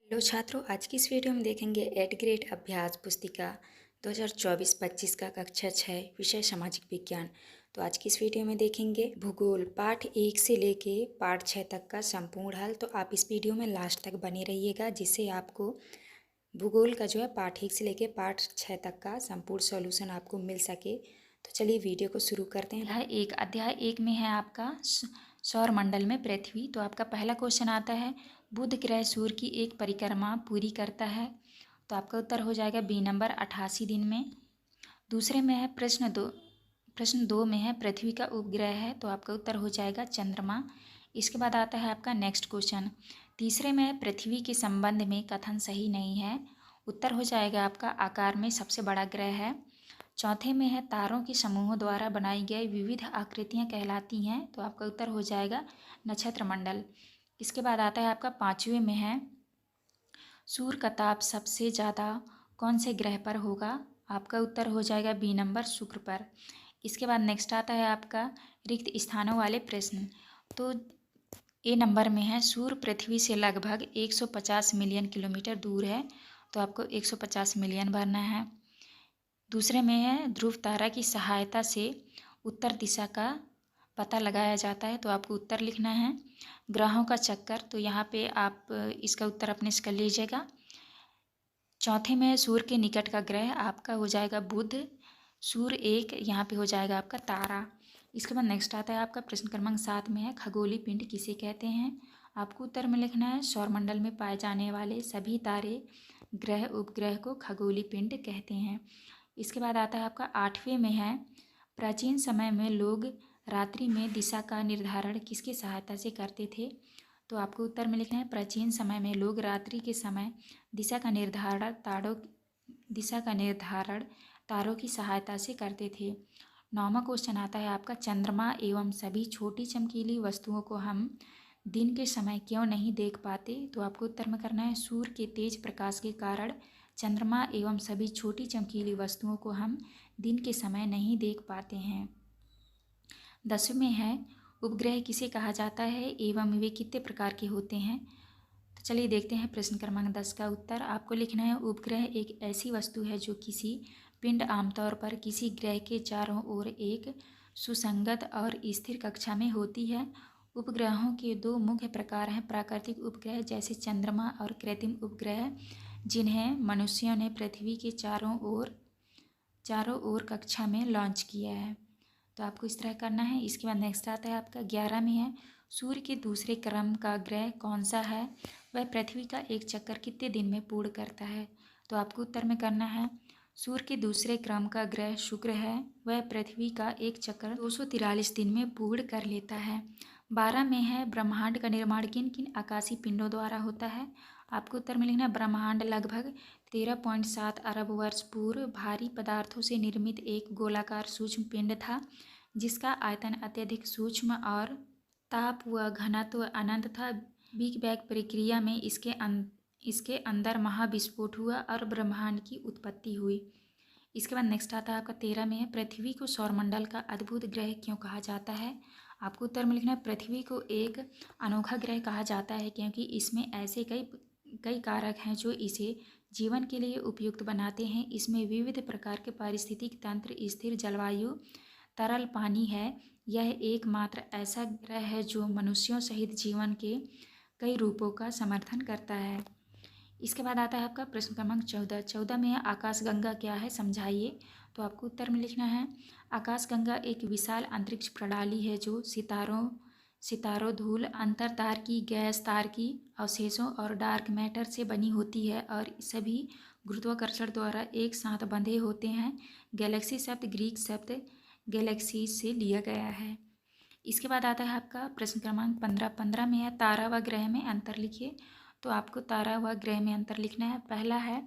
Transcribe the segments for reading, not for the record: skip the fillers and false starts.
Hello छात्रों, आज की इस वीडियो में देखेंगे 8 ग्रेड अभ्यास पुस्तिका 2024-25 का कक्षा 6 विषय सामाजिक विज्ञान। तो आज की इस वीडियो में देखेंगे भूगोल पाठ 1 से लेके पाठ 6 तक का संपूर्ण हल। तो आप इस वीडियो में लास्ट तक बने रहिएगा, जिससे आपको भूगोल का जो है पाठ 1 से लेके पाठ 6 तक का संपूर्ण सॉल्यूशन आपको मिल सके। तो चलिए वीडियो को शुरू करते हैं। यह अध्याय 1 में है आपका सौर मंडल में पृथ्वी। तो आपका पहला क्वेश्चन आता है, बुध ग्रह सूर्य की एक परिक्रमा पूरी करता है। तो आपका उत्तर हो जाएगा बी नंबर 88 दिन में। दूसरे में है प्रश्न दो में है पृथ्वी का उपग्रह है। तो आपका उत्तर हो जाएगा चंद्रमा। इसके बाद आता है आपका नेक्स्ट क्वेश्चन। तीसरे में है पृथ्वी के संबंध में कथन सही नहीं है। उत्तर हो जाएगा आपका आकार में सबसे बड़ा ग्रह है। चौथे में है तारों के समूहों द्वारा बनाई गई विविध आकृतियां कहलाती हैं। तो आपका उत्तर हो जाएगा नक्षत्र मंडल। इसके बाद आता है आपका पाँचवें में है सूर्य का ताप सबसे ज़्यादा कौन से ग्रह पर होगा। आपका उत्तर हो जाएगा बी नंबर शुक्र पर। इसके बाद नेक्स्ट आता है आपका रिक्त स्थानों वाले प्रश्न। तो ए नंबर में है सूर्य पृथ्वी से लगभग 150 मिलियन किलोमीटर दूर है। तो आपको 150 मिलियन भरना है। दूसरे में है ध्रुव तारा की सहायता से उत्तर दिशा का पता लगाया जाता है। तो आपको उत्तर लिखना है। ग्रहों का चक्कर, तो यहाँ पे आप इसका उत्तर अपने से कर लीजिएगा। चौथे में है सूर्य के निकट का ग्रह, आपका हो जाएगा बुध। सूर्य एक यहाँ पे हो जाएगा आपका तारा। इसके बाद नेक्स्ट आता है आपका प्रश्न क्रमांक 7 में है खगोलीय पिंड किसे कहते हैं। आपको उत्तर में लिखना है सौरमंडल में पाए जाने वाले सभी तारे ग्रह उपग्रह को खगोलीय पिंड कहते हैं। इसके बाद आता है आपका 8वें में है प्राचीन समय में लोग रात्रि में दिशा का निर्धारण किसकी सहायता से करते थे। तो आपको उत्तर में लिखना है प्राचीन समय में लोग रात्रि के समय दिशा का निर्धारण तारों की सहायता से करते थे। 9वां क्वेश्चन आता है आपका चंद्रमा एवं सभी छोटी चमकीली वस्तुओं को हम दिन के समय क्यों नहीं देख पाते। तो आपको उत्तर में करना है सूर्य के तेज प्रकाश के कारण चंद्रमा एवं सभी छोटी चमकीली वस्तुओं को हम दिन के समय नहीं देख पाते हैं। 10वें में है उपग्रह किसे कहा जाता है एवं वे कितने प्रकार के होते हैं। तो चलिए देखते हैं प्रश्न क्रमांक 10 का उत्तर। आपको लिखना है उपग्रह एक ऐसी वस्तु है जो किसी पिंड आमतौर पर किसी ग्रह के चारों ओर एक सुसंगत और स्थिर कक्षा में होती है। उपग्रहों के दो मुख्य प्रकार हैं, प्राकृतिक उपग्रह जैसे चंद्रमा और कृत्रिम उपग्रह जिन्हें मनुष्यों ने पृथ्वी के चारों ओर कक्षा में लॉन्च किया है। तो आपको इस तरह करना है। इसके बाद नेक्स्ट आता है आपका 11 में है सूर्य के दूसरे क्रम का ग्रह कौन सा है, वह पृथ्वी का एक चक्कर कितने दिन में पूर्ण करता है। तो आपको उत्तर में करना है सूर्य के दूसरे क्रम का ग्रह शुक्र है, वह पृथ्वी का एक चक्कर 243 दिन में पूर्ण कर लेता है। 12 में है ब्रह्मांड का निर्माण किन किन आकाशीय पिंडों द्वारा होता है। आपको उत्तर में लिखना है ब्रह्मांड लगभग 13.7 अरब वर्ष पूर्व भारी पदार्थों से निर्मित एक गोलाकार सूक्ष्म पिंड था, जिसका आयतन अत्यधिक सूक्ष्म और ताप व घनत्व अनंत था। बिग बैंग प्रक्रिया में इसके अंदर महाविस्फोट हुआ और ब्रह्मांड की उत्पत्ति हुई। इसके बाद नेक्स्ट आता है आपका 13 में है पृथ्वी को सौरमंडल का अद्भुत ग्रह क्यों कहा जाता है। आपको उत्तर में लिखना है पृथ्वी को एक अनोखा ग्रह कहा जाता है क्योंकि इसमें ऐसे कई कारक हैं जो इसे जीवन के लिए उपयुक्त बनाते हैं। इसमें विविध प्रकार के पारिस्थितिक तंत्र, स्थिर जलवायु, तरल पानी है। यह एकमात्र ऐसा ग्रह है जो मनुष्यों सहित जीवन के कई रूपों का समर्थन करता है। इसके बाद आता है आपका प्रश्न क्रमांक 14 में है आकाशगंगा क्या है, समझाइए। तो आपको उत्तर में लिखना है आकाशगंगा एक विशाल अंतरिक्ष प्रणाली है जो सितारों, धूल, अंतरतार की गैस, तार की अवशेषों और डार्क मैटर से बनी होती है और सभी गुरुत्वाकर्षण द्वारा एक साथ बंधे होते हैं। गैलेक्सी शब्द ग्रीक शब्द गैलेक्सी से लिया गया है। इसके बाद आता है आपका प्रश्न क्रमांक 15 में है तारा व ग्रह में अंतर लिखिए। तो आपको तारा व ग्रह में अंतर लिखना है। पहला है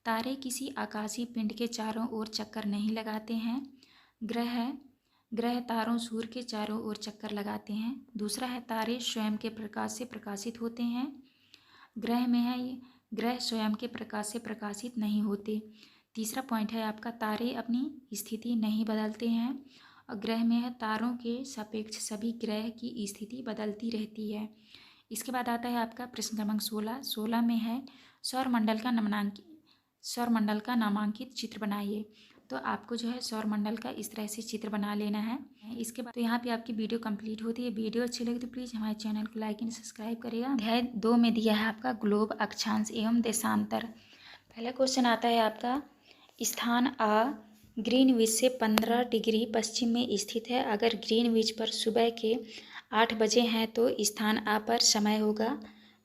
तारे किसी आकाशीय पिंड के चारों ओर चक्कर नहीं लगाते हैं। ग्रह तारों सूर्य के चारों ओर चक्कर लगाते हैं। दूसरा है तारे स्वयं के प्रकाश से प्रकाशित होते हैं। ग्रह स्वयं के प्रकाश से प्रकाशित नहीं होते। तीसरा पॉइंट है आपका तारे अपनी स्थिति नहीं बदलते हैं। और ग्रह में है तारों के सापेक्ष सभी ग्रह की स्थिति बदलती रहती है। इसके बाद आता है आपका प्रश्न क्रमांक 16। 16 में है सौर मंडल का नामांकित चित्र बनाइए। तो आपको जो है सौर मंडल का इस तरह से चित्र बना लेना है। इसके बाद तो यहाँ पे आपकी वीडियो कंप्लीट होती है। वीडियो अच्छी लगी तो प्लीज़ हमारे चैनल को लाइक एंड सब्सक्राइब करिएगा। अध्याय 2 में दिया है आपका ग्लोब, अक्षांश एवं देशांतर। पहला क्वेश्चन आता है आपका, स्थान आ ग्रीनविच से 15 डिग्री पश्चिम में स्थित है। अगर ग्रीनविच पर सुबह के 8 बजे हैं तो स्थान आ पर समय होगा।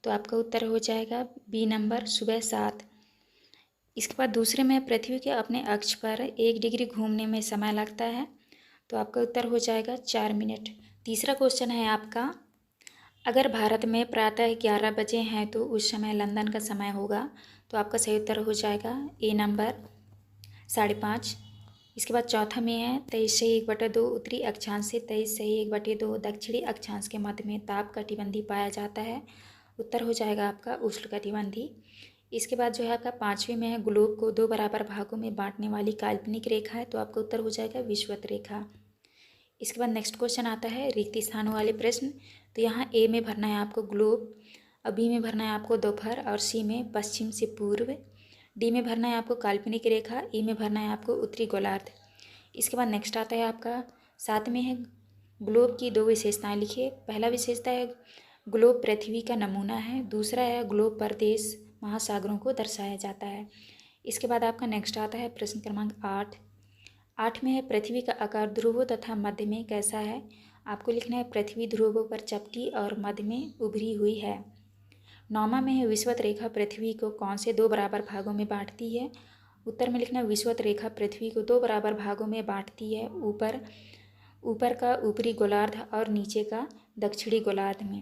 तो आपका उत्तर हो जाएगा बी नंबर, सुबह 7। इसके बाद दूसरे में पृथ्वी के अपने अक्ष पर 1 डिग्री घूमने में समय लगता है। तो आपका उत्तर हो जाएगा 4 मिनट। तीसरा क्वेश्चन है आपका, अगर भारत में प्रातः 11 बजे हैं तो उस समय लंदन का समय होगा। तो आपका सही उत्तर हो जाएगा ए नंबर, 5:30। इसके बाद चौथा में है 23/1/2 उत्तरी अक्षांश से 23/1/2 दक्षिणी अक्षांश के मध्य में ताप कटिबंधी पाया जाता है। उत्तर हो जाएगा आपका उष्णकटिबंधी। इसके बाद जो है आपका पाँचवें में है ग्लोब को 2 बराबर भागों में बांटने वाली काल्पनिक रेखा है। तो आपका उत्तर हो जाएगा विषुवत रेखा। इसके बाद नेक्स्ट क्वेश्चन आता है रिक्त स्थानों वाले प्रश्न। तो यहाँ ए में भरना है आपको ग्लोब, और बी में भरना है आपको दोपहर, और सी में पश्चिम से पूर्व, डी में भरना है आपको काल्पनिक रेखा, ई में भरना है आपको उत्तरी गोलार्ध। इसके बाद नेक्स्ट आता है आपका 7 में है ग्लोब की 2 विशेषताएं लिखिए। पहला विशेषता है ग्लोब पृथ्वी का नमूना है। दूसरा है ग्लोब प्रदेश महासागरों को दर्शाया जाता है। इसके बाद आपका नेक्स्ट आता है प्रश्न क्रमांक 8। 8 में है पृथ्वी का आकार ध्रुवों तथा मध्य में कैसा है। आपको लिखना है पृथ्वी ध्रुवों पर चपटी और मध्य में उभरी हुई है। 9वां में है विषुवत रेखा पृथ्वी को कौन से 2 बराबर भागों में बांटती है। उत्तर में लिखना विषुवत रेखा पृथ्वी को 2 बराबर भागों में बांटती है, ऊपर का ऊपरी गोलार्ध और नीचे का दक्षिणी गोलार्ध में।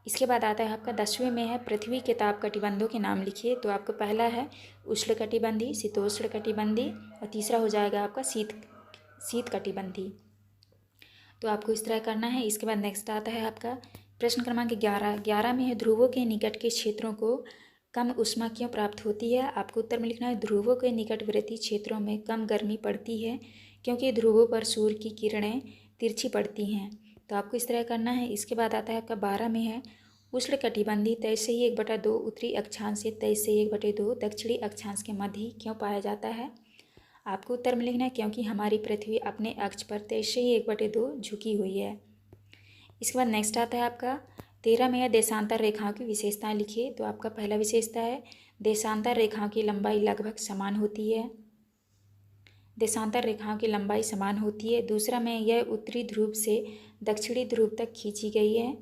इसके बाद आता है आपका 10वें में है पृथ्वी के ताप कटिबंधों के नाम लिखिए। तो आपको पहला है उष्णकटिबंधी, शीतोष्ण कटिबंधी, और तीसरा हो जाएगा आपका शीत कटिबंधी। तो आपको इस तरह करना है। इसके बाद नेक्स्ट आता है आपका प्रश्न क्रमांक 11। 11 में है ध्रुवों के निकट के क्षेत्रों को कम ऊष्मा क्यों प्राप्त होती है। आपको उत्तर में लिखना है ध्रुवों के निकटवर्ती क्षेत्रों में कम गर्मी पड़ती है क्योंकि ध्रुवों पर सूर्य की किरणें तिरछी पड़ती हैं। तो आपको इस तरह करना है। इसके बाद आता है आपका 12 में है उष्णकटिबंधी 23/1/2 उत्तरी अक्षांश से 23/1/2 दक्षिणी अक्षांश के मध्य क्यों पाया जाता है। आपको उत्तर में लिखना है क्योंकि हमारी पृथ्वी अपने अक्ष पर 23/1/2 झुकी हुई है। इसके बाद नेक्स्ट आता है आपका 13 में है देशांतर रेखाओं की विशेषताएं लिखिए। तो आपका पहला विशेषता है देशांतर रेखाओं की लंबाई लगभग समान होती है। देशांतर रेखाओं की लंबाई समान होती है। दूसरा में यह उत्तरी ध्रुव से दक्षिणी ध्रुव तक खींची गई है।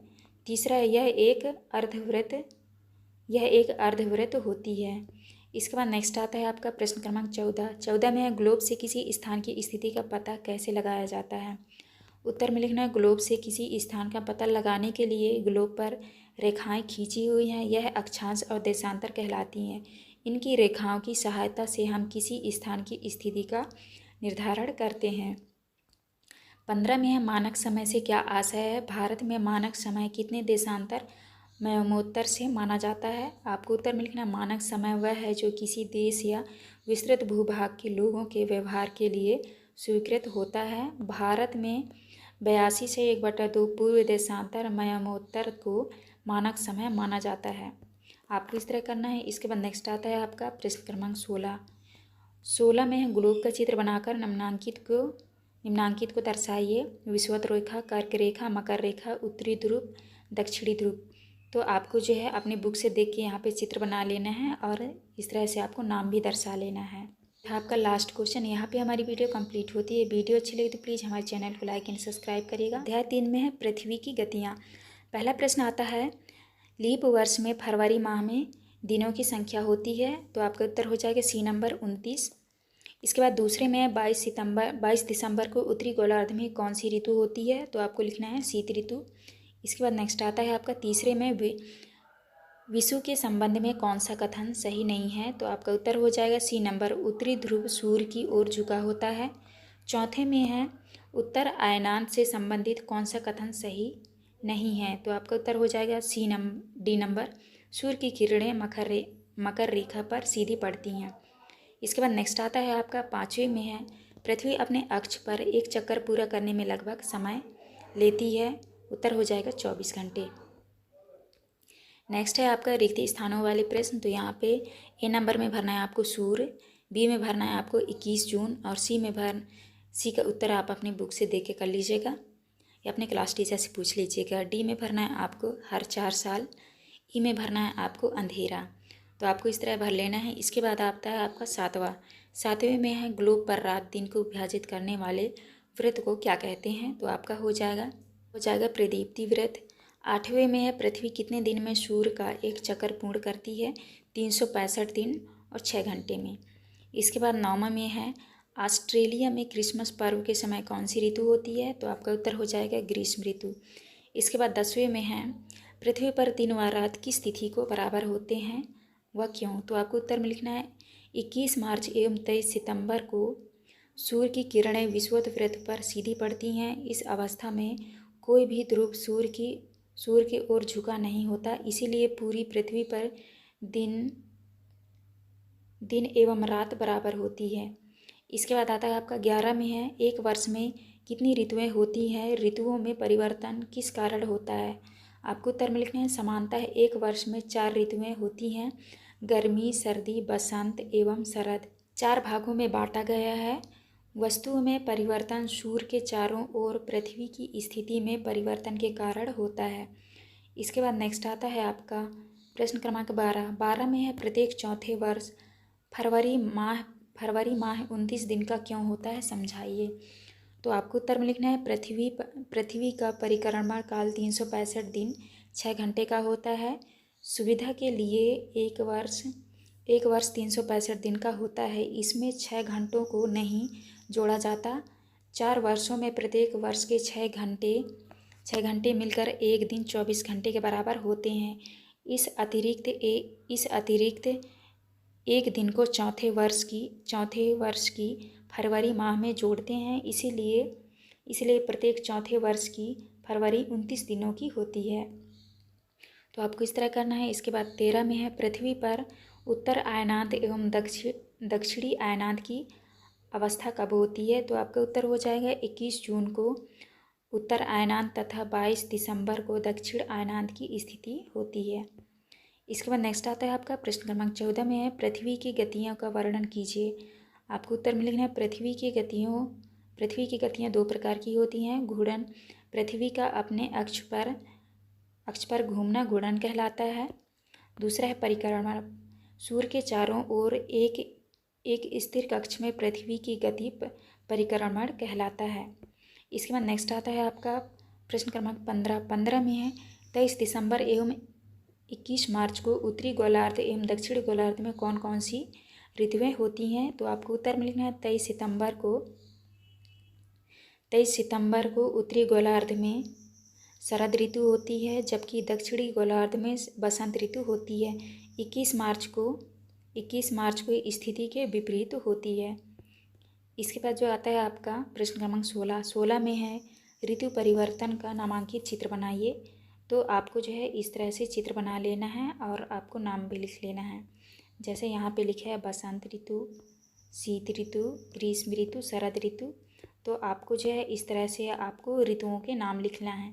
तीसरा यह एक अर्धवृत्त होती है। इसके बाद नेक्स्ट आता है आपका प्रश्न क्रमांक 14। 14 में है ग्लोब से किसी स्थान की स्थिति का पता कैसे लगाया जाता है। उत्तर में लिखना है ग्लोब से किसी स्थान का पता लगाने के लिए ग्लोब पर रेखाएं खींची हुई हैं, यह अक्षांश और देशांतर कहलाती हैं। इनकी रेखाओं की सहायता से हम किसी स्थान की स्थिति का निर्धारण करते हैं। 15 में है मानक समय से क्या आशय है। भारत में मानक समय कितने देशांतर मयोमोत्तर से माना जाता है। आपको उत्तर में लिखना मानक समय वह है जो किसी देश या विस्तृत भूभाग के लोगों के व्यवहार के लिए स्वीकृत होता है। भारत में 82 से 1/2 पूर्व देशांतर मयोमोत्तर को मानक समय माना जाता है। आपको इस तरह करना है। इसके बाद नेक्स्ट आता है आपका प्रश्न क्रमांक 16। 16 में है ग्लोब का चित्र बनाकर निम्नांकित को दर्शाइए। विषुवत रेखा, कर्क रेखा, मकर रेखा, उत्तरी ध्रुव, दक्षिणी ध्रुव। तो आपको जो है अपनी बुक से देख के यहाँ पे चित्र बना लेना है और इस तरह से आपको नाम भी दर्शा लेना है। आपका लास्ट क्वेश्चन। यहाँ पे हमारी वीडियो कंप्लीट होती है। वीडियो अच्छी लगी तो प्लीज़ हमारे चैनल को लाइक एंड सब्सक्राइब करिएगा। अध्याय 3 में है पृथ्वी की गतियाँ। पहला प्रश्न आता है लीप वर्ष में फरवरी माह में दिनों की संख्या होती है। तो आपका उत्तर हो जाएगा सी नंबर 29। इसके बाद दूसरे में 22 दिसंबर को उत्तरी गोलार्ध में कौन सी ऋतु होती है। तो आपको लिखना है शीत ऋतु। इसके बाद नेक्स्ट आता है आपका तीसरे में विषु के संबंध में कौन सा कथन सही नहीं है। तो आपका उत्तर हो जाएगा सी नंबर, उत्तरी ध्रुव सूर्य की ओर झुका होता है। चौथे में है उत्तर अयनांत से संबंधित कौन सा कथन सही नहीं है। तो आपका उत्तर हो जाएगा डी नंबर, सूर्य की किरणें मकर रेखा पर सीधी पड़ती हैं। इसके बाद नेक्स्ट आता है आपका 5वें में है पृथ्वी अपने अक्ष पर एक चक्कर पूरा करने में लगभग समय लेती है। उत्तर हो जाएगा 24 घंटे। नेक्स्ट है आपका रिक्त स्थानों वाले प्रश्न। तो यहाँ पे ए नंबर में भरना है आपको सूर्य, बी में भरना है आपको 21 जून और सी का उत्तर आप अपनी बुक से देख के कर लीजिएगा या अपने क्लास टीचर से पूछ लीजिएगा। डी में भरना है आपको हर 4 साल, ई में भरना है आपको अंधेरा। तो आपको इस तरह भर लेना है। इसके बाद आता है आपका सातवें में है ग्लोब पर रात दिन को विभाजित करने वाले व्रत को क्या कहते हैं। तो आपका हो जाएगा प्रदीप्ति व्रत। 8वें में है पृथ्वी कितने दिन में सूर्य का एक चक्कर पूर्ण करती है। 365 दिन और 6 घंटे में। इसके बाद 9वां में है ऑस्ट्रेलिया में क्रिसमस पर्व के समय कौन सी ऋतु होती है। तो आपका उत्तर हो जाएगा ग्रीष्म ऋतु। इसके बाद 10वें में है पृथ्वी पर दिन व रात किस तिथि को बराबर होते हैं, वह क्यों। तो आपको उत्तर में लिखना है 21 मार्च एवं 23 सितंबर को सूर्य की किरणें विषुवत वृत्त पर सीधी पड़ती हैं। इस अवस्था में कोई भी ध्रुव सूर्य की ओर झुका नहीं होता, इसीलिए पूरी पृथ्वी पर दिन एवं रात बराबर होती है। इसके बाद आता है आपका 11 में है एक वर्ष में कितनी ऋतुएं होती हैं, ऋतुओं में परिवर्तन किस कारण होता है। आपको उत्तर में लिखना है समानतः एक वर्ष में 4 ऋतुएं होती हैं, गर्मी, सर्दी, बसंत एवं शरद। 4 भागों में बांटा गया है। वस्तुओं में परिवर्तन सूर्य के चारों ओर पृथ्वी की स्थिति में परिवर्तन के कारण होता है। इसके बाद नेक्स्ट आता है आपका प्रश्न क्रमांक 12 में है प्रत्येक चौथे वर्ष फरवरी माह 29 दिन का क्यों होता है, समझाइए। तो आपको उत्तर में लिखना है पृथ्वी का परिक्रमा काल 365 दिन 6 घंटे का होता है। सुविधा के लिए एक वर्ष 365 दिन का होता है, इसमें 6 घंटों को नहीं जोड़ा जाता। 4 वर्षों में प्रत्येक वर्ष के 6 घंटे मिलकर एक दिन 24 घंटे के बराबर होते हैं। इस अतिरिक्त एक दिन को चौथे वर्ष की फरवरी माह में जोड़ते हैं, इसीलिए प्रत्येक चौथे वर्ष की फरवरी 29 दिनों की होती है। तो आपको इस तरह करना है। इसके बाद 13 में है पृथ्वी पर उत्तर आयनांत एवं दक्षिणी आयनांत की अवस्था कब होती है। तो आपका उत्तर हो जाएगा 21 जून को उत्तर आयनांत तथा 22 दिसंबर को दक्षिण आयनांत की स्थिति होती है। इसके बाद नेक्स्ट आता है आपका प्रश्न क्रमांक 14 में है पृथ्वी की गतियों का वर्णन कीजिए। आपको उत्तर में लिखना है पृथ्वी की गतियाँ 2 प्रकार की होती हैं। घूर्णन, पृथ्वी का अपने अक्ष पर घूमना घूर्णन कहलाता है। दूसरा है परिक्रमा, सूर्य के चारों ओर एक स्थिर कक्ष में पृथ्वी की गति परिक्रमण कहलाता है। इसके बाद नेक्स्ट आता है आपका प्रश्न क्रमांक 15 में है 23 दिसंबर एवं 21 मार्च को उत्तरी गोलार्ध एवं दक्षिणी गोलार्ध में कौन कौन सी ऋतुएं होती हैं। तो आपको उत्तर में लिखना है 23 सितंबर को उत्तरी गोलार्ध में शरद ऋतु होती है, जबकि दक्षिणी गोलार्ध में बसंत ऋतु होती है। 21 मार्च को स्थिति के विपरीत होती है। इसके बाद जो आता है आपका प्रश्न क्रमांक 16 में है ऋतु परिवर्तन का नामांकित चित्र बनाइए। तो आपको जो है इस तरह से चित्र बना लेना है और आपको नाम भी लिख लेना है। जैसे यहाँ पे लिखा है बसंत ऋतु, शीत ऋतु, ग्रीष्म ऋतु, शरद ऋतु। तो आपको जो है इस तरह से आपको ऋतुओं के नाम लिखना है।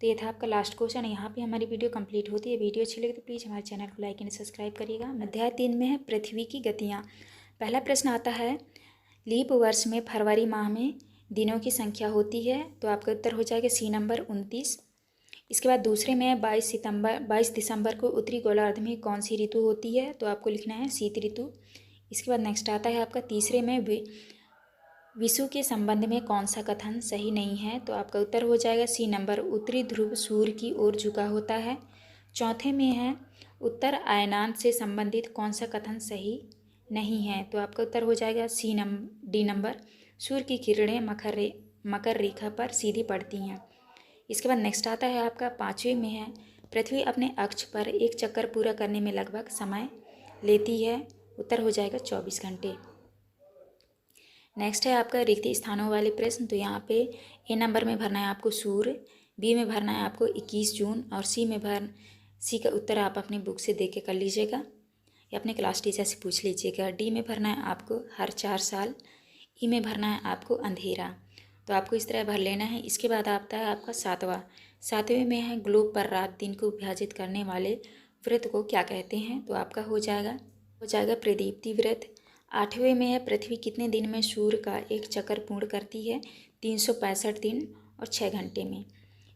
तो ये था आपका लास्ट क्वेश्चन। यहाँ पे हमारी वीडियो कंप्लीट होती है। वीडियो अच्छी लगे तो प्लीज़ हमारे चैनल को लाइक एंड सब्सक्राइब करिएगा। अध्याय 3 में है पृथ्वी की गतियाँ। पहला प्रश्न आता है लीप वर्ष में फरवरी माह में दिनों की संख्या होती है। तो आपका उत्तर हो जाएगा सी नंबर 29। इसके बाद दूसरे में 22 दिसंबर को उत्तरी गोलार्ध में कौन सी ऋतु होती है। तो आपको लिखना है शीत ऋतु। इसके बाद नेक्स्ट आता है आपका तीसरे में विषु के संबंध में कौन सा कथन सही नहीं है। तो आपका उत्तर हो जाएगा सी नंबर उत्तरी ध्रुव सूर्य की ओर झुका होता है। चौथे में है उत्तर आयनांत से संबंधित कौन सा कथन सही नहीं है। तो आपका उत्तर हो जाएगा डी नंबर सूर्य की किरणें मकर रेखा पर सीधी पड़ती हैं। इसके बाद नेक्स्ट आता है आपका 5वें में है पृथ्वी अपने अक्ष पर एक चक्कर पूरा करने में लगभग समय लेती है। उत्तर हो जाएगा 24 घंटे। नेक्स्ट है आपका रिक्त स्थानों वाले प्रश्न। तो यहाँ पे ए नंबर में भरना है आपको सूर्य, बी में भरना है आपको 21 जून और सी का उत्तर आप अपनी बुक से देख के कर लीजिएगा या अपने क्लास टीचर से पूछ लीजिएगा। डी में भरना है आपको हर 4 साल, ई में भरना है आपको अंधेरा। तो आपको इस तरह भर लेना है। इसके बाद आता है आपका सातवें में है ग्लोब पर रात दिन को विभाजित करने वाले व्रत को क्या कहते हैं। तो आपका हो जाएगा प्रदीप्ति व्रत। 8वें में है पृथ्वी कितने दिन में सूर्य का एक चक्कर पूर्ण करती है। 365 दिन और 6 घंटे में।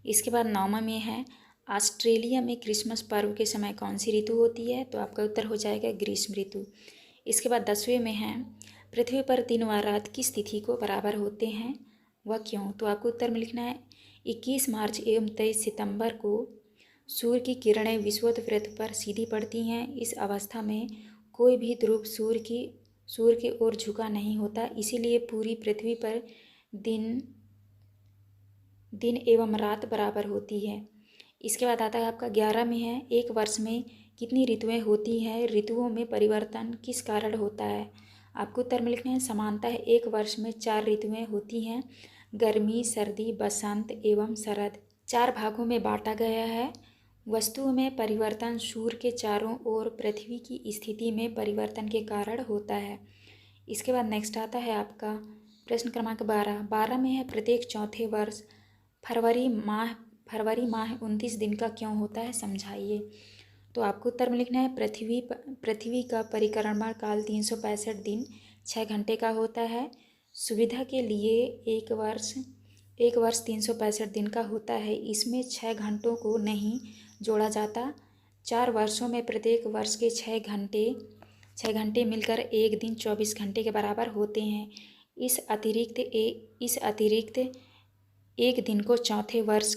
इसके बाद 9वां में है ऑस्ट्रेलिया में क्रिसमस पर्व के समय कौन सी ऋतु होती है। तो आपका उत्तर हो जाएगा ग्रीष्म ऋतु। इसके बाद 10वें में है पृथ्वी पर दिन व रात किस तिथि को बराबर होते हैं, वह क्यों। तो आपको उत्तर में लिखना है 21 मार्च एवं 23 सितंबर को सूर्य की किरणें विषुवत वृत्त पर सीधी पड़ती हैं। इस अवस्था में कोई भी ध्रुव सूर्य की ओर झुका नहीं होता, इसीलिए पूरी पृथ्वी पर दिन एवं रात बराबर होती है। इसके बाद आता है आपका 11 में है एक वर्ष में कितनी ऋतुएं होती हैं, ऋतुओं में परिवर्तन किस कारण होता है। आपको उत्तर में लिखना है समानतः एक वर्ष में 4 ऋतुएं होती हैं, गर्मी, सर्दी, बसंत एवं शरद। 4 भागों में बांटा गया है। वस्तुओं में परिवर्तन सूर्य के चारों ओर पृथ्वी की स्थिति में परिवर्तन के कारण होता है। इसके बाद नेक्स्ट आता है आपका प्रश्न क्रमांक 12 में है प्रत्येक चौथे वर्ष फरवरी माह 29 दिन का क्यों होता है, समझाइए। तो आपको उत्तर में लिखना है पृथ्वी का परिक्रमा काल 365 दिन 6 घंटे का होता है। सुविधा के लिए एक वर्ष 365 दिन का होता है, इसमें 6 घंटों को नहीं जोड़ा जाता। 4 वर्षों में प्रत्येक वर्ष के 6 घंटे मिलकर एक दिन 24 घंटे के बराबर होते हैं। इस अतिरिक्त एक दिन को चौथे वर्ष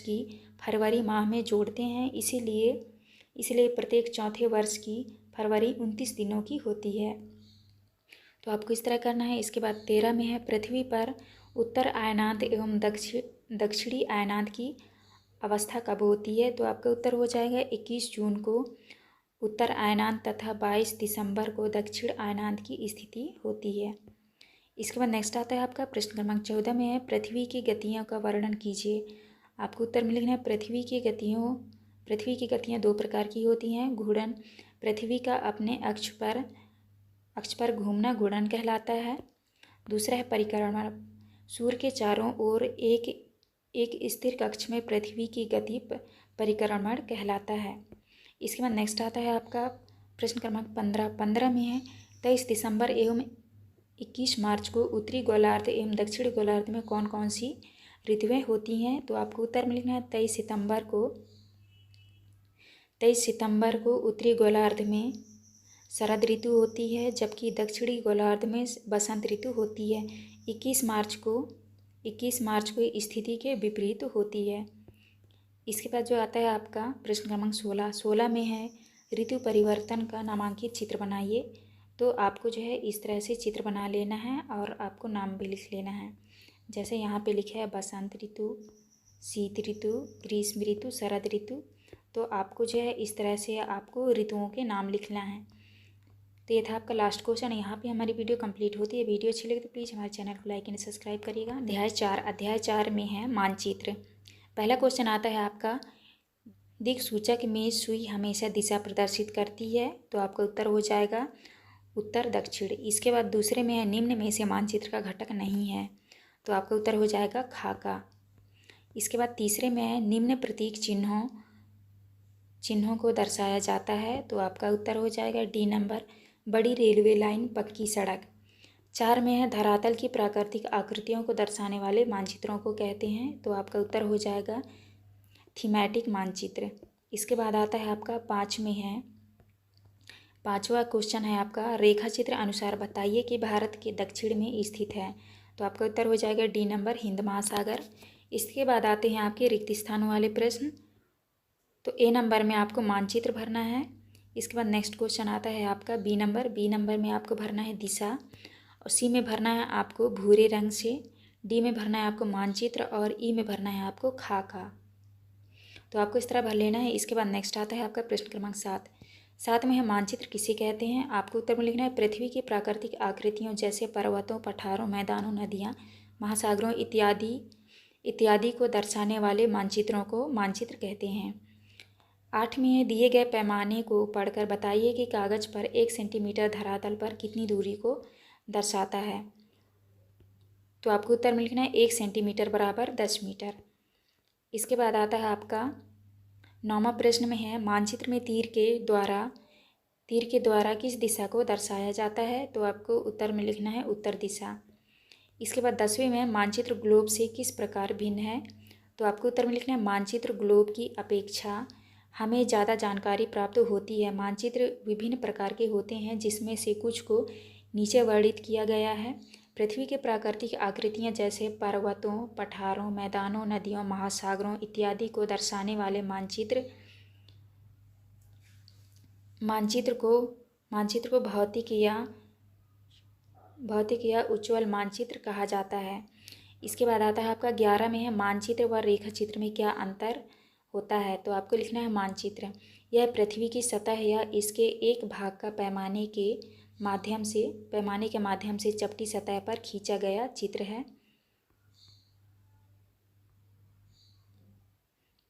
की फरवरी माह में जोड़ते हैं, इसीलिए प्रत्येक चौथे वर्ष की फरवरी 29 दिनों की होती है। तो आपको इस तरह करना है। इसके बाद 13 में है पृथ्वी पर उत्तर आयनांत एवं दक्षिणी आयनांत की अवस्था कब होती है। तो आपका उत्तर हो जाएगा 21 जून को उत्तर आयनांत तथा 22 दिसंबर को दक्षिण आयनांत की स्थिति होती है। इसके बाद नेक्स्ट आता है आपका प्रश्न क्रमांक 14 में है पृथ्वी की गतियों का वर्णन कीजिए। आपको उत्तर में लिखना है पृथ्वी की गतियाँ 2 प्रकार की होती हैं। घूर्णन, पृथ्वी का अपने अक्ष पर घूमना घूर्णन कहलाता है। दूसरा है परिक्रमा, सूर्य के चारों ओर एक स्थिर कक्ष में पृथ्वी की गति परिक्रमण कहलाता है। इसके बाद नेक्स्ट आता है आपका प्रश्न क्रमांक 15 में है 23 दिसंबर एवं 21 मार्च को उत्तरी गोलार्ध एवं दक्षिणी गोलार्ध में कौन कौन सी ऋतुएं होती हैं। तो आपको उत्तर में लिखना है 23 सितंबर को उत्तरी गोलार्ध में शरद ऋतु होती है, जबकि दक्षिणी गोलार्ध में बसंत ऋतु होती है। 21 मार्च को स्थिति के विपरीत होती है। इसके बाद जो आता है आपका प्रश्न क्रमांक 16 में है ऋतु परिवर्तन का नामांकित चित्र बनाइए। तो आपको जो है इस तरह से चित्र बना लेना है और आपको नाम भी लिख लेना है। जैसे यहाँ पे लिखा है बसंत ऋतु, शीत ऋतु, ग्रीष्म ऋतु, शरद ऋतु। तो आपको जो है इस तरह से आपको ऋतुओं के नाम लिखना है। तो ये था आपका लास्ट क्वेश्चन। यहाँ पे हमारी वीडियो कंप्लीट होती है। वीडियो अच्छी लगी तो प्लीज़ हमारे चैनल को लाइक एंड सब्सक्राइब करिएगा। अध्याय 4 में है मानचित्र। पहला क्वेश्चन आता है आपका दिक्सूचक में सुई हमेशा दिशा प्रदर्शित करती है। तो आपका उत्तर हो जाएगा उत्तर दक्षिण। इसके बाद दूसरे में है निम्न में से मानचित्र का घटक नहीं है। तो आपका उत्तर हो जाएगा खाका। इसके बाद तीसरे में है निम्न प्रतीक चिन्हों को दर्शाया जाता है। तो आपका उत्तर हो जाएगा डी नंबर, बड़ी रेलवे लाइन, पक्की सड़क। 4 में है धरातल की प्राकृतिक आकृतियों को दर्शाने वाले मानचित्रों को कहते हैं। तो आपका उत्तर हो जाएगा थीमैटिक मानचित्र। इसके बाद आता है आपका 5वां क्वेश्चन है आपका रेखा चित्र अनुसार बताइए कि भारत के दक्षिण में स्थित है। तो आपका उत्तर हो जाएगा डी नंबर, हिंद महासागर। इसके बाद आते हैं आपके रिक्त स्थानों वाले प्रश्न। तो ए नंबर में आपको मानचित्र भरना है। इसके बाद नेक्स्ट क्वेश्चन आता है आपका बी नंबर में आपको भरना है दिशा, और सी में भरना है आपको भूरे रंग से, डी में भरना है आपको मानचित्र, और ई में भरना है आपको खाका। तो आपको इस तरह भर लेना है। इसके बाद नेक्स्ट आता है आपका प्रश्न क्रमांक 7 में है मानचित्र किसे कहते हैं। आपको उत्तर में लिखना है पृथ्वी की प्राकृतिक आकृतियों जैसे पर्वतों, पठारों, मैदानों, नदियाँ, महासागरों इत्यादि को दर्शाने वाले मानचित्रों को मानचित्र कहते हैं। 8 में है दिए गए पैमाने को पढ़कर बताइए कि कागज पर 1 सेंटीमीटर धरातल पर कितनी दूरी को दर्शाता है। तो आपको उत्तर में लिखना है 1 सेंटीमीटर बराबर 10 मीटर। इसके बाद आता है आपका 9वां प्रश्न में है, मानचित्र में तीर के द्वारा किस दिशा को दर्शाया जाता है? तो आपको उत्तर में लिखना है उत्तर दिशा। इसके बाद 10वें में मानचित्र ग्लोब से किस प्रकार भिन्न है? तो आपको उत्तर में लिखना है मानचित्र ग्लोब की अपेक्षा हमें ज़्यादा जानकारी प्राप्त होती है। मानचित्र विभिन्न प्रकार के होते हैं, जिसमें से कुछ को नीचे वर्णित किया गया है। पृथ्वी के प्राकृतिक आकृतियाँ जैसे पर्वतों, पठारों, मैदानों, नदियों, महासागरों इत्यादि को दर्शाने वाले मानचित्र को भौतिक या उज्ज्वल मानचित्र कहा जाता है। इसके बाद आता है आपका 11 में है, मानचित्र व रेखा चित्र में क्या अंतर होता है? तो आपको लिखना है मानचित्र यह पृथ्वी की सतह या इसके एक भाग का पैमाने के माध्यम से चपटी सतह पर खींचा गया चित्र है।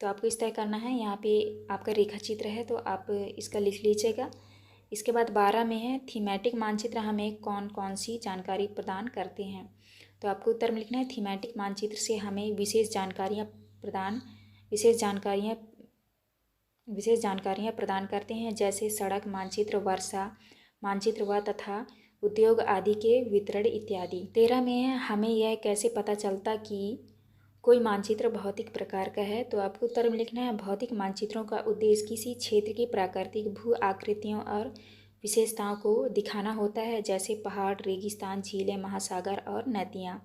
तो आपको इस तरह करना है। यहाँ पे आपका रेखा चित्र है तो आप इसका लिख लीजिएगा। इसके बाद 12 में है, थीमेटिक मानचित्र हमें कौन कौन सी जानकारी प्रदान करते हैं? तो आपको उत्तर में लिखना है थीमेटिक मानचित्र से हमें विशेष जानकारियाँ प्रदान करते हैं, जैसे सड़क मानचित्र, वर्षा मानचित्र व तथा उद्योग आदि के वितरण इत्यादि। 13 में है, हमें यह कैसे पता चलता कि कोई मानचित्र भौतिक प्रकार का है? तो आपको उत्तर में लिखना है भौतिक मानचित्रों का उद्देश्य किसी क्षेत्र की प्राकृतिक भू आकृतियों और विशेषताओं को दिखाना होता है, जैसे पहाड़, रेगिस्तान, झीलें, महासागर और नदियाँ।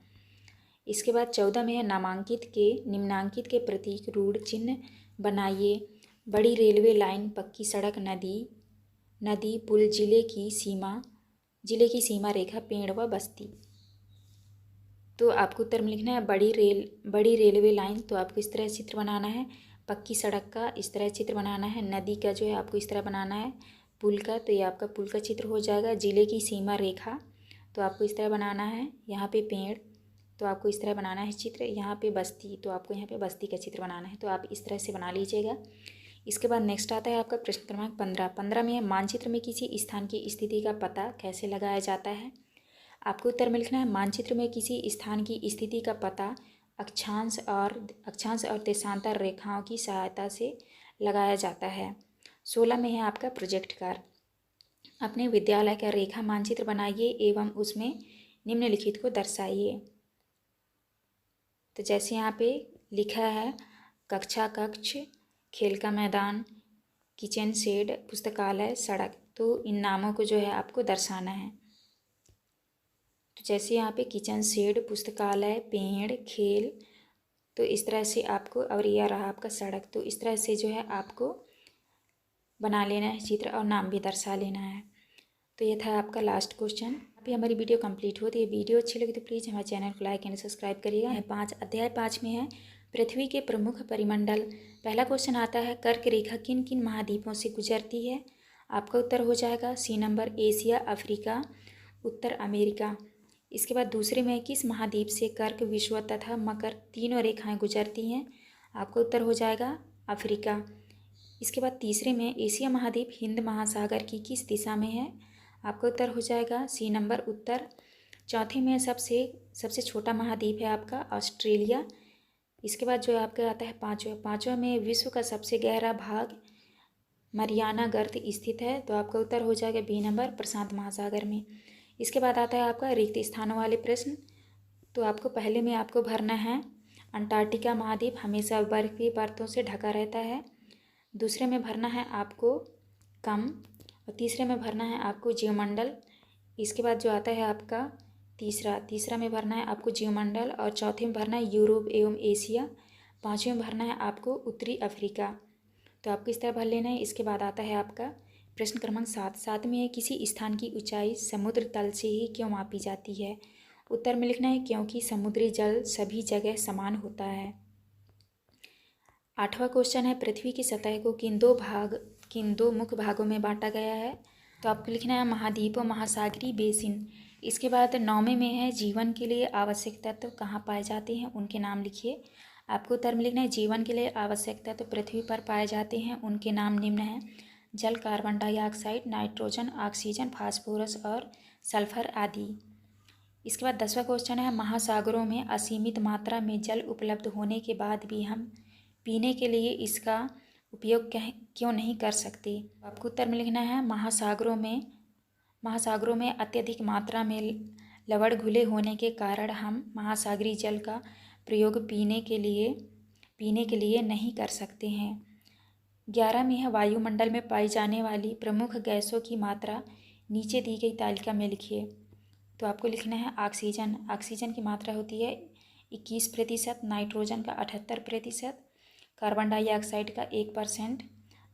इसके बाद 14 में है, निम्नांकित के प्रतीक रूढ़ चिन्ह बनाइए। बड़ी रेलवे लाइन, पक्की सड़क, नदी, पुल, जिले की सीमा रेखा, पेड़ व बस्ती। तो आपको उत्तर में लिखना है बड़ी रेलवे लाइन, तो आपको इस तरह चित्र बनाना है। पक्की सड़क का इस तरह चित्र बनाना है। नदी का जो है आपको इस तरह बनाना है। पुल का तो ये आपका पुल का चित्र हो जाएगा। जिले की सीमा रेखा तो आपको इस तरह बनाना है। यहाँ पे पेड़ तो आपको इस तरह बनाना है चित्र। यहाँ पे बस्ती तो आपको यहाँ पे बस्ती का चित्र बनाना है। तो आप इस तरह से बना लीजिएगा। इसके बाद नेक्स्ट आता है आपका प्रश्न क्रमांक 15 में मानचित्र में किसी स्थान की स्थिति का पता कैसे लगाया जाता है? आपको उत्तर में लिखना है मानचित्र में किसी स्थान की स्थिति का पता अक्षांश और देशांतर रेखाओं की सहायता से लगाया जाता है। 16 में है आपका प्रोजेक्ट कार्य। अपने विद्यालय का रेखा मानचित्र बनाइए एवं उसमें निम्नलिखित को दर्शाइए। तो जैसे यहाँ पे लिखा है कक्षा कक्ष, खेल का मैदान, किचन शेड, पुस्तकालय, सड़क, तो इन नामों को जो है आपको दर्शाना है। तो जैसे यहाँ पे किचन शेड, पुस्तकालय, पेड़, खेल, तो इस तरह से आपको, और यह रहा आपका सड़क, तो इस तरह से जो है आपको बना लेना है चित्र और नाम भी दर्शा लेना है। तो ये था आपका लास्ट क्वेश्चन। अभी हमारी वीडियो कंप्लीट होती है। वीडियो अच्छी लगी तो प्लीज़ हमारे चैनल को लाइक एंड सब्सक्राइब करिएगा। अध्याय 5 में है पृथ्वी के प्रमुख परिमंडल। पहला क्वेश्चन आता है कर्क रेखा किन किन महाद्वीपों से गुजरती है? आपका उत्तर हो जाएगा सी नंबर, एशिया, अफ्रीका, उत्तर अमेरिका। इसके बाद दूसरे में किस महाद्वीप से कर्क, विषुवत तथा मकर तीनों रेखाएं गुजरती हैं? आपका उत्तर हो जाएगा अफ्रीका। इसके बाद तीसरे में एशिया महाद्वीप हिंद महासागर की किस दिशा में है? आपका उत्तर हो जाएगा सी नंबर, उत्तर। चौथे में सबसे छोटा महाद्वीप है आपका ऑस्ट्रेलिया। इसके बाद जो आपका आता है पाँचवा में विश्व का सबसे गहरा भाग मरियाना गर्त स्थित है। तो आपका उत्तर हो जाएगा बी नंबर, प्रशांत महासागर में। इसके बाद आता है आपका रिक्त स्थानों वाले प्रश्न। तो आपको पहले में आपको भरना है अंटार्कटिका महाद्वीप हमेशा बर्फ की परतों से ढका रहता है। दूसरे में भरना है आपको कम, और तीसरे में भरना है आपको जीवमंडल। इसके बाद जो आता है आपका तीसरा में भरना है आपको जीवमंडल, और चौथे में भरना है यूरोप एवं एशिया। पाँचवें में भरना है आपको उत्तरी अफ्रीका। तो आपको इस तरह भर लेना है। इसके बाद आता है आपका प्रश्न क्रमांक 7 में है किसी स्थान की ऊंचाई समुद्र तल से ही क्यों मापी जाती है? उत्तर में लिखना है क्योंकि समुद्री जल सभी जगह समान होता है। 8वां क्वेश्चन है पृथ्वी की सतह को किन दो मुख्य भागों में बांटा गया है? तो आपको लिखना है महाद्वीप और महासागरीय बेसिन। इसके बाद 9वें में है जीवन के लिए आवश्यक तत्व कहाँ पाए जाते हैं, उनके नाम लिखिए। आपको उत्तर में लिखना है जीवन के लिए आवश्यक तत्व पृथ्वी पर पाए जाते हैं, उनके नाम निम्न हैं जल, carbon dioxide, nitrogen, oxygen, phosphorus और सल्फर आदि। इसके बाद 10वां क्वेश्चन है, महासागरों में असीमित मात्रा में जल उपलब्ध होने के बाद भी हम पीने के लिए इसका उपयोग क्यों नहीं कर सकते। आपको उत्तर में लिखना है, महासागरों में अत्यधिक मात्रा में लवण घुले होने के कारण हम महासागरीय जल का प्रयोग पीने के लिए नहीं कर सकते हैं। 11 में है, वायुमंडल में पाई जाने वाली प्रमुख गैसों की मात्रा नीचे दी गई तालिका में लिखिए। तो आपको लिखना है ऑक्सीजन की मात्रा होती है 21%, नाइट्रोजन का 78%, कार्बन डाइऑक्साइड का 1%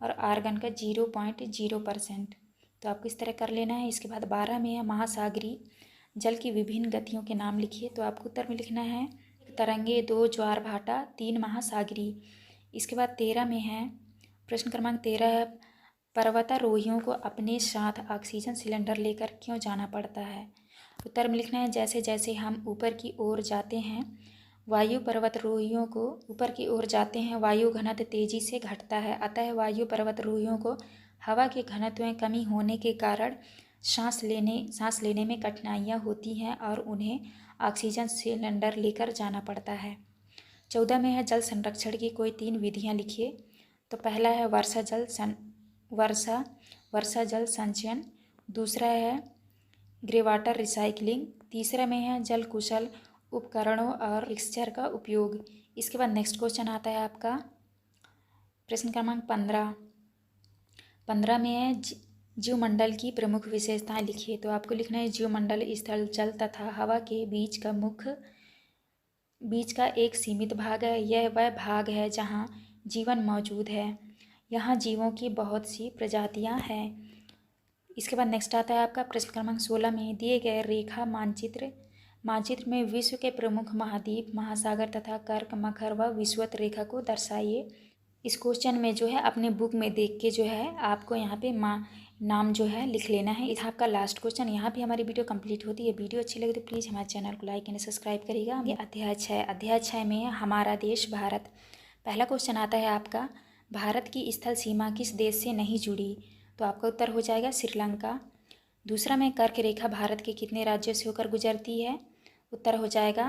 और आर्गन का 0.0%। तो आपको इस तरह कर लेना है। इसके बाद 12 में है, महासागरीय जल की विभिन्न गतियों के नाम लिखिए। तो आपको उत्तर में लिखना है, तरंगे, 2 ज्वार भाटा, 3 महासागरीय। इसके बाद 13 में है, प्रश्न क्रमांक 13 है, पर्वतारोहियों को अपने साथ ऑक्सीजन सिलेंडर लेकर क्यों जाना पड़ता है। उत्तर में लिखना है, जैसे जैसे हम ऊपर की ओर जाते हैं वायु घनत्व तेजी से घटता है। अतः वायु पर्वतारोहियों को हवा के घनत्व में कमी होने के कारण सांस लेने में कठिनाइयाँ होती हैं और उन्हें ऑक्सीजन सिलेंडर लेकर जाना पड़ता है। 14 में है, जल संरक्षण की कोई 3 विधियाँ लिखिए। तो पहला है वर्षा जल संचयन, दूसरा है ग्रे वाटर रिसाइकलिंग, तीसरा में है जल कुशल उपकरणों और फिक्सचर का उपयोग। इसके बाद नेक्स्ट क्वेश्चन आता है आपका प्रश्न क्रमांक 15 में है, जीवमंडल की प्रमुख विशेषताएं लिखिए। तो आपको लिखना है, जीवमंडल स्थल, जल तथा हवा के बीच का एक सीमित भाग है। यह वह भाग है जहाँ जीवन मौजूद है। यहाँ जीवों की बहुत सी प्रजातियाँ हैं। इसके बाद नेक्स्ट आता है आपका प्रश्न क्रमांक 16 में, दिए गए रेखा मानचित्र में विश्व के प्रमुख महाद्वीप, महासागर तथा कर्क, मकर व विषुवत रेखा को दर्शाइए। इस क्वेश्चन में जो है अपने बुक में देख के जो है आपको यहाँ पे नाम जो है लिख लेना है। इस आपका लास्ट क्वेश्चन। यहाँ पे हमारी वीडियो कंप्लीट होती है। वीडियो अच्छी लगे तो प्लीज़ हमारे चैनल को लाइक एंड सब्सक्राइब करिएगा। ये अध्याय 6 में हमारा देश भारत। पहला क्वेश्चन आता है आपका, भारत की स्थल सीमा किस देश से नहीं जुड़ी। तो आपका उत्तर हो जाएगा श्रीलंका। दूसरा में, कर्क रेखा भारत के कितने राज्यों से होकर गुजरती है। उत्तर हो जाएगा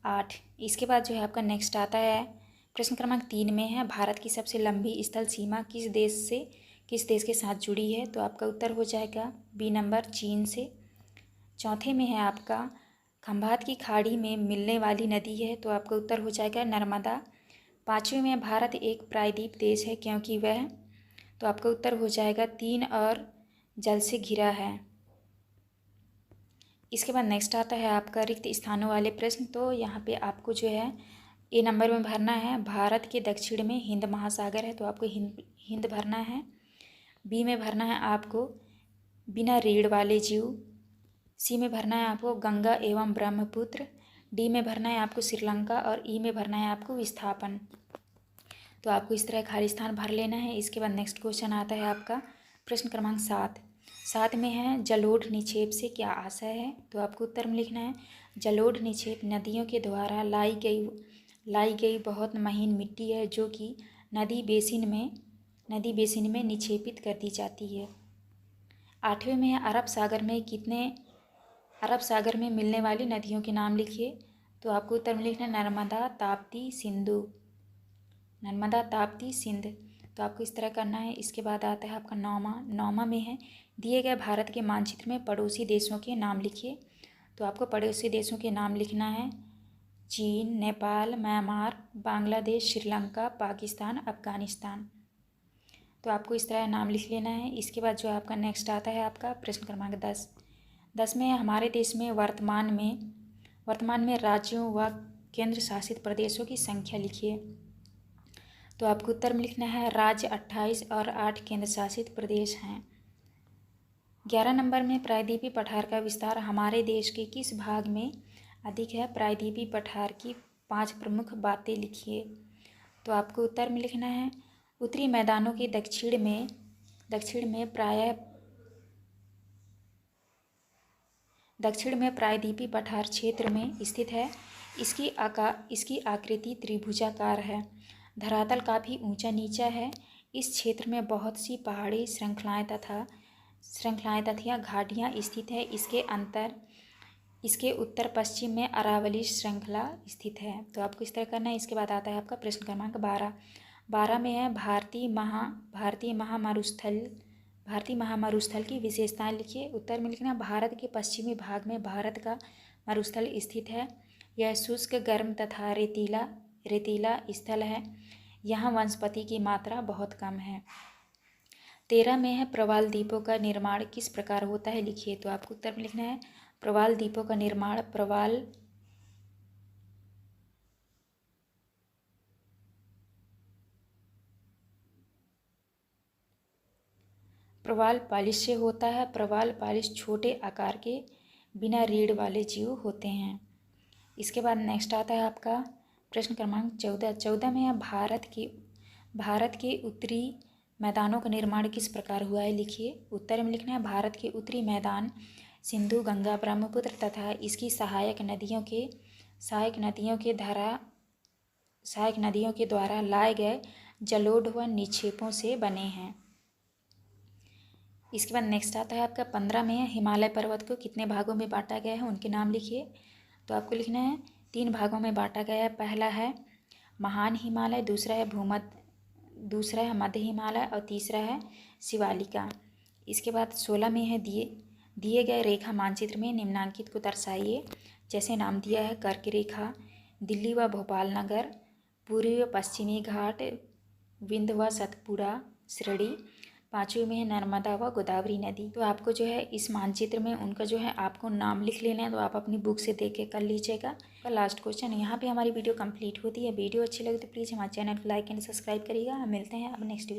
8। इसके बाद जो है आपका नेक्स्ट आता है प्रश्न क्रमांक 3 में है, भारत की सबसे लंबी स्थल सीमा किस देश के साथ जुड़ी है। तो आपका उत्तर हो जाएगा बी नंबर, चीन से। चौथे में है आपका, खंभात की खाड़ी में मिलने वाली नदी है। तो आपका उत्तर हो जाएगा नर्मदा। 5वें में, भारत एक प्रायद्वीप देश है क्योंकि वह। तो आपका उत्तर हो जाएगा 3 और जल से घिरा है। इसके बाद नेक्स्ट आता है आपका रिक्त स्थानों वाले प्रश्न। तो यहाँ पे आपको जो है ए नंबर में भरना है, भारत के दक्षिण में हिंद महासागर है। तो आपको हिंद भरना है। बी में भरना है आपको बिना रीढ़ वाले जीव। सी में भरना है आपको गंगा एवं ब्रह्मपुत्र। डी में भरना है आपको श्रीलंका और ई में भरना है आपको विस्थापन। तो आपको इस तरह खाली स्थान भर लेना है। इसके बाद नेक्स्ट क्वेश्चन आता है आपका प्रश्न क्रमांक 7 में है, जलोढ़ निक्षेप से क्या आशय है। तो आपको उत्तर में लिखना है, जलोढ़ निक्षेप नदियों के द्वारा लाई गई बहुत महीन मिट्टी है जो कि नदी बेसिन में निक्षेपित कर दी जाती है। 8वें में है, अरब सागर में मिलने वाली नदियों के नाम लिखिए। तो आपको उत्तर में लिखना है, नर्मदा, ताप्ती, सिंध। तो आपको इस तरह करना है। इसके बाद आता है आपका 9वां में है, दिए गए भारत के मानचित्र में पड़ोसी देशों के नाम लिखिए। तो आपको पड़ोसी देशों के नाम लिखना है, चीन, नेपाल, म्यांमार, बांग्लादेश, श्रीलंका, पाकिस्तान, अफगानिस्तान। तो आपको इस तरह नाम लिख लेना है। इसके बाद जो आपका नेक्स्ट आता है आपका प्रश्न क्रमांक 10 में, हमारे देश में वर्तमान में राज्यों व केंद्र शासित प्रदेशों की संख्या लिखिए। तो आपको उत्तर में लिखना है, राज्य 28 और 8 केंद्र शासित प्रदेश हैं। 11 नंबर में, प्रायद्वीपीय पठार का विस्तार हमारे देश के किस भाग में अधिक है। प्रायद्वीपीय पठार की 5 प्रमुख बातें लिखिए। तो आपको उत्तर में लिखना है, उत्तरी मैदानों के दक्षिण में प्रायद्वीपीय पठार क्षेत्र में स्थित है। इसकी आकृति त्रिभुजाकार है। धरातल काफ़ी ऊंचा नीचा है। इस क्षेत्र में बहुत सी पहाड़ी श्रृंखलाएं तथा घाटियां स्थित है। इसके उत्तर पश्चिम में अरावली श्रृंखला स्थित है। तो आपको इस तरह करना है। इसके बाद आता है आपका प्रश्न क्रमांक 12 में है भारतीय महामरुस्थल की विशेषताएं लिखिए। उत्तर में लिखना है भारत के पश्चिमी भाग में भारत का मरुस्थल स्थित है। यह शुष्क गर्म तथा रेतीला स्थल है। यहाँ वनस्पति की मात्रा बहुत कम है। 13 में है प्रवाल द्वीपों का निर्माण किस प्रकार होता है लिखिए। तो आपको उत्तर में लिखना है प्रवाल द्वीपों का निर्माण प्रवाल पालिश से होता है। प्रवाल पालिश छोटे आकार के बिना रीढ़ वाले जीव होते हैं। इसके बाद नेक्स्ट आता है आपका प्रश्न क्रमांक 14 में है भारत के उत्तरी मैदानों का निर्माण किस प्रकार हुआ है लिखिए। उत्तर में लिखना है भारत के उत्तरी मैदान सिंधु, गंगा, ब्रह्मपुत्र तथा इसकी सहायक नदियों के द्वारा लाए गए जलोढ़ व निक्षेपों से बने हैं। इसके बाद नेक्स्ट आता है आपका 15 में है हिमालय पर्वत को कितने भागों में बांटा गया है, उनके नाम लिखिए। तो आपको लिखना है 3 भागों में बांटा गया है। पहला है महान हिमालय, दूसरा है मध्य हिमालय और तीसरा है शिवालिका। इसके बाद 16 में है दिए गए रेखा मानचित्र में निम्नांकित को दर्शाइए। जैसे नाम दिया है कर्क रेखा, दिल्ली व भोपाल नगर, पूर्वी व पश्चिमी घाट, विंध्य व सतपुड़ा श्रेणी। 5वीं में है नर्मदा व गोदावरी नदी। तो आपको जो है इस मानचित्र में उनका जो है आपको नाम लिख लेना है। तो आप अपनी बुक से देख के कर लीजिएगा। लास्ट क्वेश्चन यहाँ पे हमारी वीडियो कंप्लीट होती है। वीडियो अच्छी लगे तो प्लीज़ हमारे चैनल को लाइक एंड सब्सक्राइब करिएगा। हम मिलते हैं अब नेक्स्ट वीडियो।